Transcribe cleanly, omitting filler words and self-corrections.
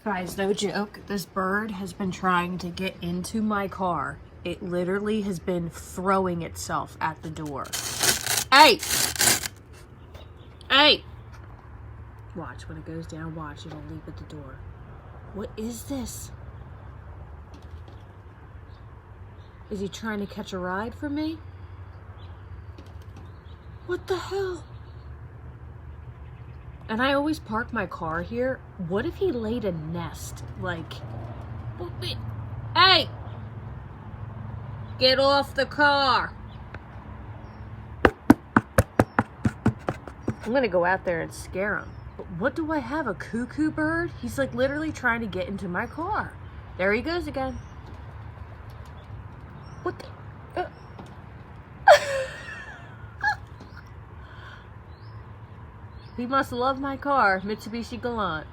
Guys, no joke, this bird has been trying to get into my car. It literally has been throwing itself at the door. Hey! Hey! Watch, when it goes down, watch, it'll leap at the door. What is this? Is he trying to catch a ride from me? What the hell? And I always park my car here. What if he laid a nest? Like, hey! Get off the car! I'm gonna go out there and scare him. But what do I have, a cuckoo bird? He's like literally trying to get into my car. There he goes again. What the? He must love my car, Mitsubishi Galant.